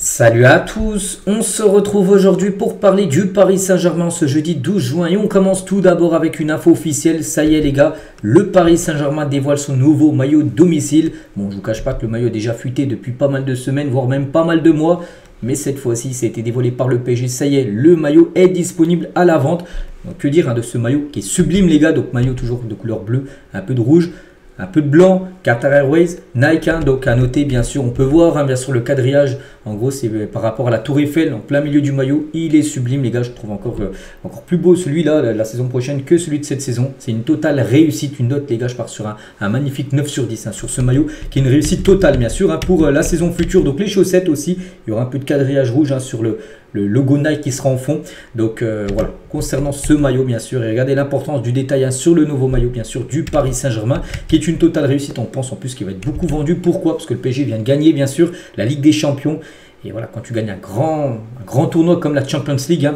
Salut à tous, on se retrouve aujourd'hui pour parler du Paris Saint-Germain ce jeudi 12 juin et on commence tout d'abord avec une info officielle. Ça y est les gars, le Paris Saint-Germain dévoile son nouveau maillot domicile. Bon, je vous cache pas que le maillot est déjà fuité depuis pas mal de semaines, voire même pas mal de mois. Mais cette fois-ci, ça a été dévoilé par le PSG. Ça y est, le maillot est disponible à la vente. Donc que dire de ce maillot qui est sublime les gars. Donc maillot toujours de couleur bleue, un peu de rouge. Un peu de blanc, Qatar Airways, Nike, donc à noter bien sûr, on peut voir bien sûr le quadrillage, en gros c'est par rapport à la tour Eiffel, en plein milieu du maillot, il est sublime les gars, je trouve encore plus beau celui-là la saison prochaine que celui de cette saison, c'est une totale réussite, une note les gars, je pars sur un magnifique 9 sur 10 sur ce maillot, qui est une réussite totale bien sûr pour la saison future, donc les chaussettes aussi, il y aura un peu de quadrillage rouge sur le logo Nike qui sera en fond. Donc voilà, concernant ce maillot bien sûr, et regardez l'importance du détail sur le nouveau maillot bien sûr du Paris Saint-Germain, qui est une totale réussite. On pense en plus qu'il va être beaucoup vendu. Pourquoi? Parce que le PSG vient de gagner bien sûr la Ligue des Champions. Et voilà, quand tu gagnes un grand tournoi comme la Champions League,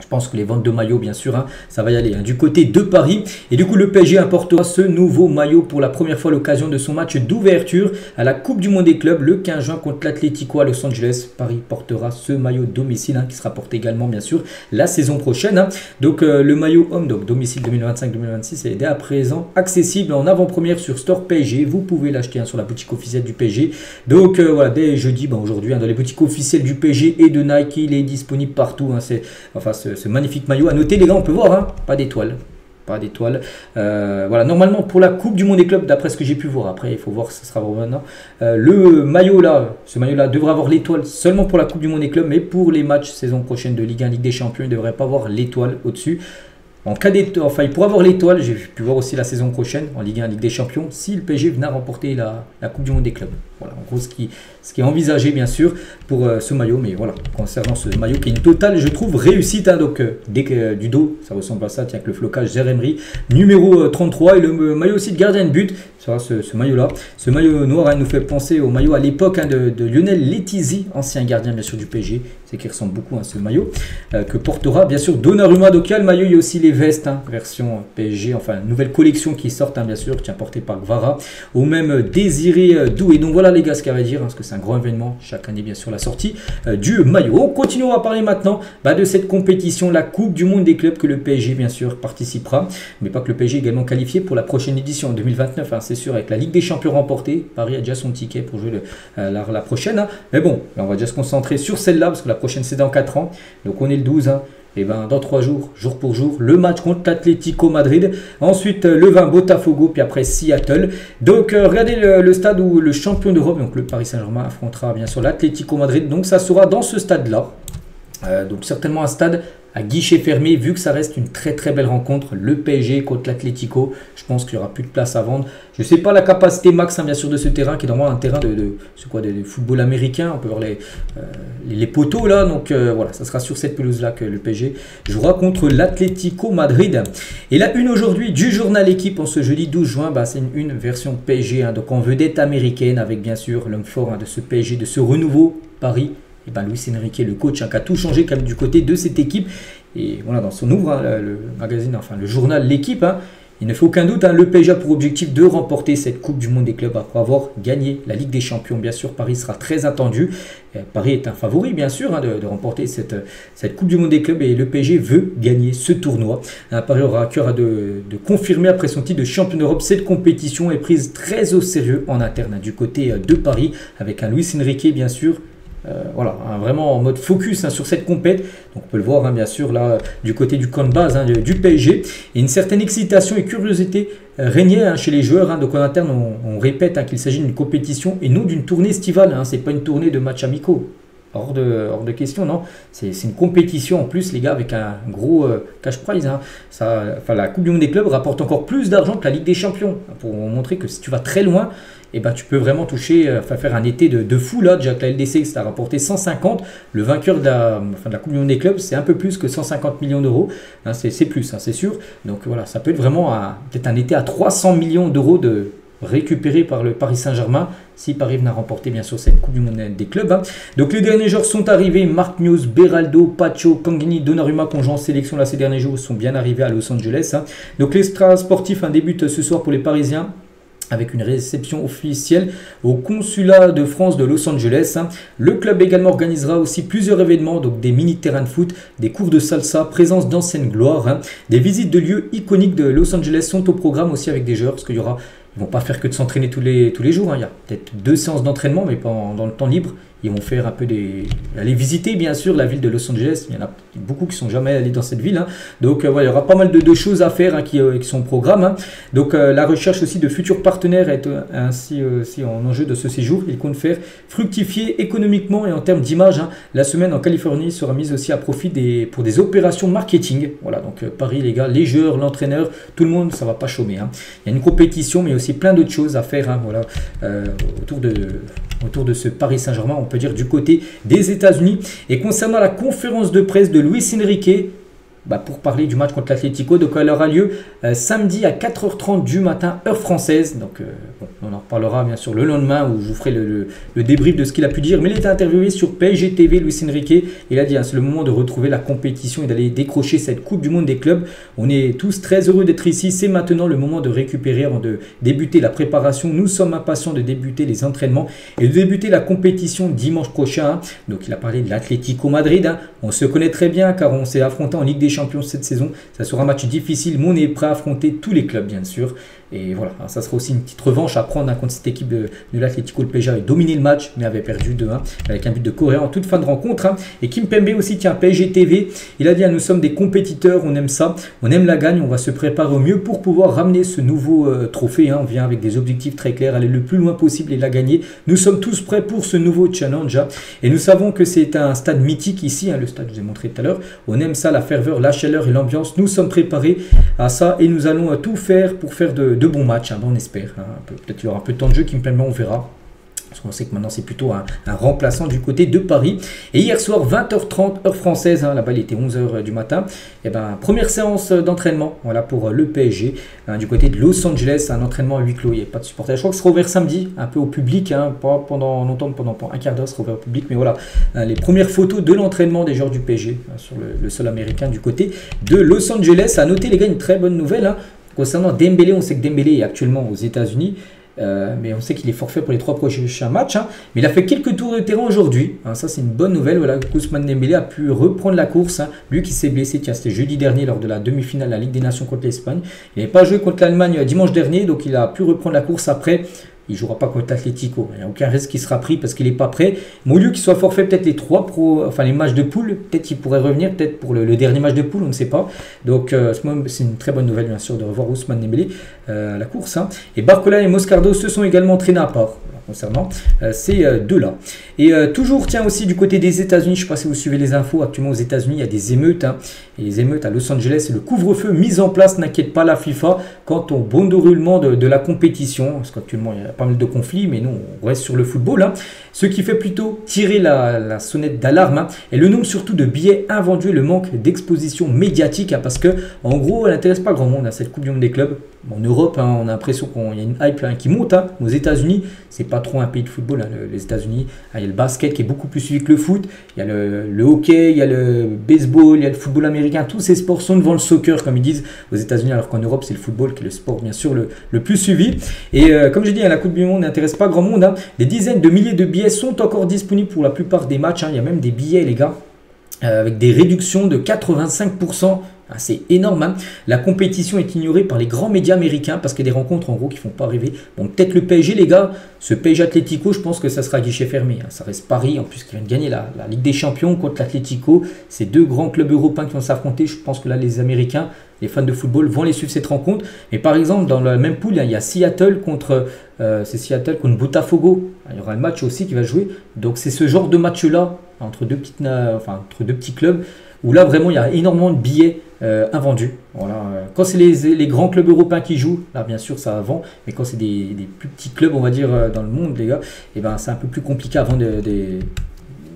je pense que les ventes de maillots, bien sûr, ça va y aller du côté de Paris. Et du coup, le PSG apportera ce nouveau maillot pour la première fois à l'occasion de son match d'ouverture à la Coupe du Monde des clubs le 15 juin contre l'Atlético à Los Angeles. Paris portera ce maillot domicile qui sera porté également, bien sûr, la saison prochaine. Donc, le maillot homme, donc domicile 2025-2026, est dès à présent accessible en avant-première sur Store PSG. Vous pouvez l'acheter sur la boutique officielle du PSG. Donc, voilà, dès jeudi, aujourd'hui, dans les boutiques officielles du PSG et de Nike, il est disponible partout. Ce magnifique maillot. À noter les gars, on peut voir, pas d'étoile. Pas d'étoile. Voilà, normalement pour la Coupe du Monde des clubs, d'après ce que j'ai pu voir, après il faut voir si ça sera vraiment maintenant. Le maillot là, ce maillot là devrait avoir l'étoile seulement pour la Coupe du Monde des clubs, mais pour les matchs saison prochaine de Ligue 1, Ligue des Champions, il ne devrait pas avoir l'étoile au-dessus. En cas d'étoile, enfin il pourra avoir l'étoile, j'ai pu voir aussi la saison prochaine en Ligue 1, Ligue des Champions, si le PSG venait à remporter la Coupe du Monde des clubs. Voilà, en gros ce qui est envisagé bien sûr pour ce maillot, mais voilà, concernant ce maillot qui est une totale, je trouve, réussite. Donc dès que du dos, ça ressemble à ça, tiens, avec le flocage Zeremri, numéro 33, et le maillot aussi de gardien de but, ce maillot-là. Ce maillot noir nous fait penser au maillot à l'époque de Lionel Letizy, ancien gardien bien sûr du PSG, c'est qui ressemble beaucoup à ce maillot, que portera bien sûr Donnarumma. Donc il y a le maillot, il y a aussi les vestes, version PSG, enfin nouvelle collection qui sortent bien sûr, tiens, portée par Gvara, au même Désiré Doué. Donc voilà les gars ce qu'il y a à dire, parce que c'est un grand événement chaque année bien sûr la sortie du maillot. On continue à parler maintenant de cette compétition, la Coupe du Monde des clubs, que le PSG bien sûr participera, mais pas que le PSG, également qualifié pour la prochaine édition en 2029, c'est sûr, avec la Ligue des Champions remportée. Paris a déjà son ticket pour jouer la prochaine, mais bon, là, on va déjà se concentrer sur celle-là, parce que la prochaine c'est dans 4 ans, donc on est le 12, et dans 3 jours, jour pour jour, le match contre l'Atlético Madrid. Ensuite, le 20, Botafogo, puis après Seattle. Donc, regardez le stade où le champion d'Europe, donc le Paris Saint-Germain, affrontera bien sûr l'Atlético Madrid. Donc, ça sera dans ce stade-là. Donc, certainement un stade à guichet fermé, vu que ça reste une très très belle rencontre, le PSG contre l'Atlético. Je pense qu'il n'y aura plus de place à vendre. Je ne sais pas la capacité max bien sûr de ce terrain, qui est normalement un terrain de football américain. On peut voir les poteaux là, donc voilà, ça sera sur cette pelouse là que le PSG jouera contre l'Atlético Madrid. Et la une aujourd'hui du journal Équipe en ce jeudi 12 juin, c'est une version PSG, donc en vedette américaine, avec bien sûr l'homme fort de ce PSG, de ce renouveau Paris. Et Luis Enrique, le coach, qui a tout changé quand même du côté de cette équipe. Et voilà, dans son ouvre, le magazine, enfin le journal L'équipe, il ne fait aucun doute, le PSG a pour objectif de remporter cette Coupe du Monde des clubs après avoir gagné la Ligue des Champions. Bien sûr, Paris sera très attendu. Paris est un favori, bien sûr, de remporter cette Coupe du Monde des clubs, et le PSG veut gagner ce tournoi. Paris aura à cœur de confirmer, après son titre de champion d'Europe, cette compétition est prise très au sérieux en interne du côté de Paris, avec un Luis Enrique, bien sûr. Voilà, vraiment en mode focus sur cette compète. Donc on peut le voir bien sûr là du côté du camp de base du PSG, et une certaine excitation et curiosité régnait chez les joueurs. Donc en interne on répète qu'il s'agit d'une compétition et non d'une tournée estivale, c'est pas une tournée de matchs amicaux. Hors de question, non. C'est une compétition en plus, les gars, avec un gros cash prize. La Coupe du Monde des clubs rapporte encore plus d'argent que la Ligue des Champions, pour montrer que si tu vas très loin, tu peux vraiment toucher, faire un été de fou là. Déjà que la LDC, ça a rapporté 150. Le vainqueur de la Coupe du Monde des clubs, c'est un peu plus que 150 millions d'euros. C'est plus, c'est sûr. Donc voilà, ça peut être vraiment peut-être un été à 300 millions d'euros récupéré par le Paris Saint-Germain, si Paris venait à remporter bien sûr cette Coupe du Monde des clubs. Donc les derniers joueurs sont arrivés, Marquinhos, Beraldo, Pacho, Kangini, Donnarumma, qu'on joue en sélection là ces derniers jours, sont bien arrivés à Los Angeles. Donc l'extra sportif débute ce soir pour les Parisiens avec une réception officielle au consulat de France de Los Angeles. Le club également organisera aussi plusieurs événements, donc des mini-terrains de foot, des cours de salsa, présence d'anciennes gloires, des visites de lieux iconiques de Los Angeles sont au programme aussi avec des joueurs, parce qu'il y aura, ils vont pas faire que de s'entraîner tous les jours, il y a peut-être 2 séances d'entraînement, mais dans le temps libre. Ils vont faire un peu aller visiter bien sûr la ville de Los Angeles. Il y en a beaucoup qui ne sont jamais allés dans cette ville. Donc voilà, il y aura pas mal de choses à faire qui sont au programme. Donc la recherche aussi de futurs partenaires est ainsi aussi en enjeu de ce séjour. Il compte faire fructifier économiquement et en termes d'image. La semaine en Californie sera mise aussi à profit pour des opérations marketing. Voilà, donc Paris les gars, les joueurs, l'entraîneur, tout le monde, ça ne va pas chômer. Il y a une compétition mais il y a aussi plein d'autres choses à faire voilà, autour de ce Paris Saint-Germain, on peut dire du côté des États-Unis. Et concernant la conférence de presse de Luis Enrique, pour parler du match contre l'Atlético, donc elle aura lieu samedi à 4h30 du matin, heure française. Donc on en reparlera bien sûr le lendemain où je vous ferai le débrief de ce qu'il a pu dire. Mais il était interviewé sur PSG TV, Luis Enrique. Il a dit c'est le moment de retrouver la compétition et d'aller décrocher cette Coupe du Monde des clubs. On est tous très heureux d'être ici. C'est maintenant le moment de récupérer avant de débuter la préparation. Nous sommes impatients de débuter les entraînements et de débuter la compétition dimanche prochain. Donc il a parlé de l'Atlético Madrid. On se connaît très bien car on s'est affronté en Ligue des Champions cette saison. Ça sera un match difficile, mais on est prêt à affronter tous les clubs bien sûr. Et voilà, ça sera aussi une petite revanche à prendre contre cette équipe de l'Atlético. Le PSG avait dominé le match, mais avait perdu 2-1 avec un but de Correa en toute fin de rencontre. Et Kim Pembe aussi, tiens, PSG TV, il a dit nous sommes des compétiteurs, on aime ça, on aime la gagne, on va se préparer au mieux pour pouvoir ramener ce nouveau trophée. On vient avec des objectifs très clairs, aller le plus loin possible et la gagner. Nous sommes tous prêts pour ce nouveau challenge. Et nous savons que c'est un stade mythique ici, le stade que je vous ai montré tout à l'heure. On aime ça, la ferveur, la chaleur et l'ambiance. Nous sommes préparés à ça et nous allons tout faire pour faire de bons matchs, on espère. Peut-être qu'il y aura un peu de temps de jeu qui me permet, on verra. Parce qu'on sait que maintenant c'est plutôt un remplaçant du côté de Paris. Et hier soir, 20h30, heure française, là-bas il était 11h du matin. Et première séance d'entraînement voilà, pour le PSG du côté de Los Angeles. Un entraînement à huis clos, il n'y a pas de supporters. Je crois que ce sera ouvert samedi, un peu au public, pas pendant longtemps, pendant un quart d'heure, ce sera ouvert au public. Mais voilà, les premières photos de l'entraînement des joueurs du PSG sur le sol américain du côté de Los Angeles. À noter les gars, une très bonne nouvelle. Concernant Dembélé, on sait que Dembélé est actuellement aux États-Unis, mais on sait qu'il est forfait pour les 3 prochains matchs. Mais il a fait quelques tours de terrain aujourd'hui. Ça, c'est une bonne nouvelle. Voilà, Ousmane Dembélé a pu reprendre la course. Lui qui s'est blessé, c'était jeudi dernier lors de la demi-finale de la Ligue des Nations contre l'Espagne. Il n'avait pas joué contre l'Allemagne dimanche dernier, donc il a pu reprendre la course après. Il ne jouera pas contre l'Atlético. Il n'y a aucun risque qui sera pris parce qu'il n'est pas prêt. Mais au lieu qu'il soit forfait peut-être les matchs de poule, peut-être qu'il pourrait revenir peut-être pour le dernier match de poule, on ne sait pas. Donc c'est une très bonne nouvelle bien sûr de revoir Ousmane Dembélé à la course. Et Barcola et Moscardo se sont également entraînés à part concernant ces deux-là. Et toujours, tiens, aussi du côté des États-Unis, je ne sais pas si vous suivez les infos, actuellement aux États-Unis, il y a des émeutes. Et les émeutes à Los Angeles, le couvre-feu mis en place n'inquiète pas la FIFA quant au bon déroulement de la compétition. Parce qu'actuellement, il y a pas mal de conflits, mais nous, on reste sur le football. Ce qui fait plutôt tirer la sonnette d'alarme. Et le nombre surtout de billets invendus et le manque d'exposition médiatique. Parce que, en gros, elle n'intéresse pas grand monde cette Coupe du Monde des clubs. En Europe, on a l'impression qu'il y a une hype qui monte. Aux États-Unis, c'est pas trop un pays de football. Les États-Unis, il y a le basket qui est beaucoup plus suivi que le foot. Il y a le hockey, il y a le baseball, il y a le football américain. Tous ces sports sont devant le soccer, comme ils disent aux États-Unis, alors qu'en Europe, c'est le football qui est le sport, bien sûr, le plus suivi. Et comme je dis, la Coupe du Monde n'intéresse pas grand monde. Des dizaines de milliers de billets sont encore disponibles pour la plupart des matchs. Il y a même des billets, les gars, avec des réductions de 85%. C'est énorme. La compétition est ignorée par les grands médias américains parce qu'il y a des rencontres en gros qui ne font pas rêver. Bon, peut-être le PSG, les gars, ce PSG Atlético, je pense que ça sera guichet fermé. Ça reste Paris, en plus, qui vient de gagner la Ligue des Champions contre l'Atlético. C'est 2 grands clubs européens qui vont s'affronter. Je pense que là, les Américains, les fans de football vont les suivre cette rencontre. Mais par exemple, dans la même poule, il y a Seattle contre Botafogo. Il y aura un match aussi qui va jouer. Donc c'est ce genre de match-là entre deux petits clubs où là vraiment il y a énormément de billets invendus. Voilà. Quand c'est les grands clubs européens qui jouent, là bien sûr ça vend, mais quand c'est des plus petits clubs, on va dire dans le monde, les gars, c'est un peu plus compliqué à vendre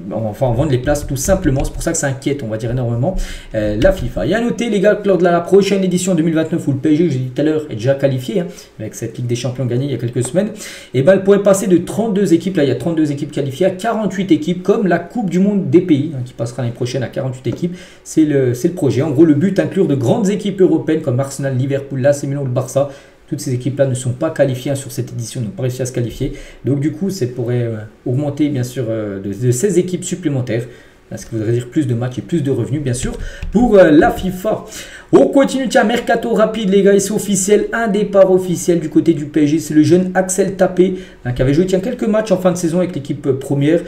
vendre les places tout simplement. C'est pour ça que ça inquiète, on va dire, énormément la FIFA. Et à noter, les gars, que lors de la prochaine édition 2029 où le PSG, j'ai dit tout à l'heure, est déjà qualifié avec cette Ligue des Champions gagnée il y a quelques semaines, et elle pourrait passer de 32 équipes, là il y a 32 équipes qualifiées, à 48 équipes, comme la Coupe du Monde des pays qui passera l'année prochaine à 48 équipes. C'est le projet. En gros, le but, inclure de grandes équipes européennes comme Arsenal, Liverpool, l'AC Milan ou le Barça. Toutes ces équipes-là ne sont pas qualifiées sur cette édition, n'ont pas réussi à se qualifier. Donc du coup, ça pourrait augmenter bien sûr de 16 équipes supplémentaires. Ce qui voudrait dire plus de matchs et plus de revenus, bien sûr, pour la FIFA. On continue, tiens, mercato rapide, les gars, et c'est officiel, un départ officiel du côté du PSG. C'est le jeune Axel Tapé, qui avait joué quelques matchs en fin de saison avec l'équipe première,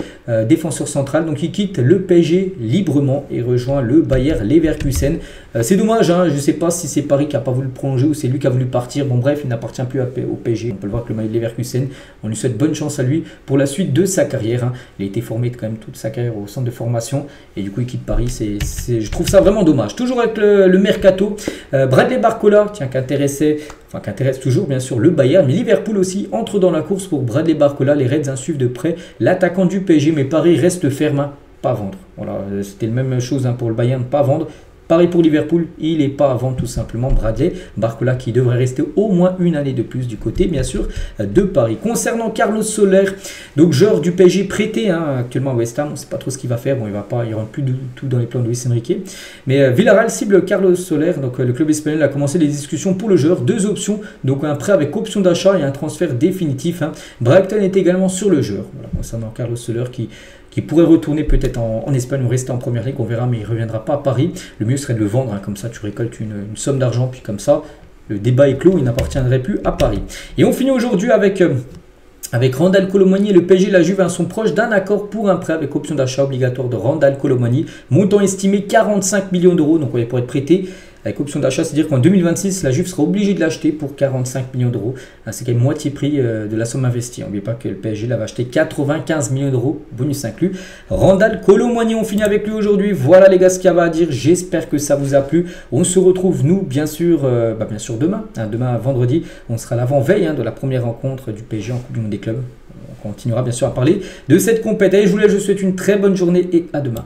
défenseur central. Donc il quitte le PSG librement et rejoint le Bayer Leverkusen. C'est dommage, hein, je ne sais pas si c'est Paris qui n'a pas voulu le prolonger ou c'est lui qui a voulu partir. Bon bref, il n'appartient plus au PSG. On peut le voir avec le maillot Leverkusen. On lui souhaite bonne chance à lui pour la suite de sa carrière. Hein. Il a été formé quand même toute sa carrière au centre de formation. Et du coup, il quitte Paris. Je trouve ça vraiment dommage. Toujours avec le mercato. Bradley Barcola, tiens, qui intéresse toujours bien sûr le Bayern, mais Liverpool aussi entre dans la course pour Bradley Barcola. Les Reds suivent de près l'attaquant du PSG, mais Paris reste ferme, hein, pas vendre. Voilà, c'était la même chose, hein, pour le Bayern, pas vendre. Pareil pour Liverpool, il n'est pas à vendre tout simplement. Bradley Barcola qui devrait rester au moins une année de plus du côté bien sûr de Paris. Concernant Carlos Soler, donc joueur du PSG prêté, hein, actuellement à West Ham, on ne sait pas trop ce qu'il va faire. Bon, il ne rentre plus du tout dans les plans de Luis Enrique. Mais Villarreal cible Carlos Soler, donc le club espagnol a commencé les discussions pour le joueur. Deux options, donc un prêt avec option d'achat et un transfert définitif. Hein. Brighton est également sur le joueur. Voilà, concernant Carlos Soler qui pourrait retourner peut-être en Espagne ou rester en première ligue, on verra, mais il ne reviendra pas à Paris. Le mieux serait de le vendre, hein, comme ça tu récoltes une somme d'argent, puis comme ça le débat est clos, il n'appartiendrait plus à Paris. Et on finit aujourd'hui avec Randal Colomani et le PSG. La Juve sont proches d'un accord pour un prêt avec option d'achat obligatoire de Randal Colomani, montant estimé 45 millions d'euros, donc on pourrait être prêté avec option d'achat, c'est-à-dire qu'en 2026, la Juve sera obligée de l'acheter pour 45 millions d'euros. C'est quand même moitié prix de la somme investie. N'oubliez pas que le PSG l'avait acheté 95 millions d'euros, bonus inclus. Randal Colomani, on finit avec lui aujourd'hui. Voilà les gars ce qu'il y avait à dire. J'espère que ça vous a plu. On se retrouve nous, bien sûr demain. Hein, demain, vendredi, on sera à l'avant-veille, hein, de la première rencontre du PSG en Coupe du Monde des clubs. On continuera bien sûr à parler de cette compétition. Je vous souhaite une très bonne journée et à demain.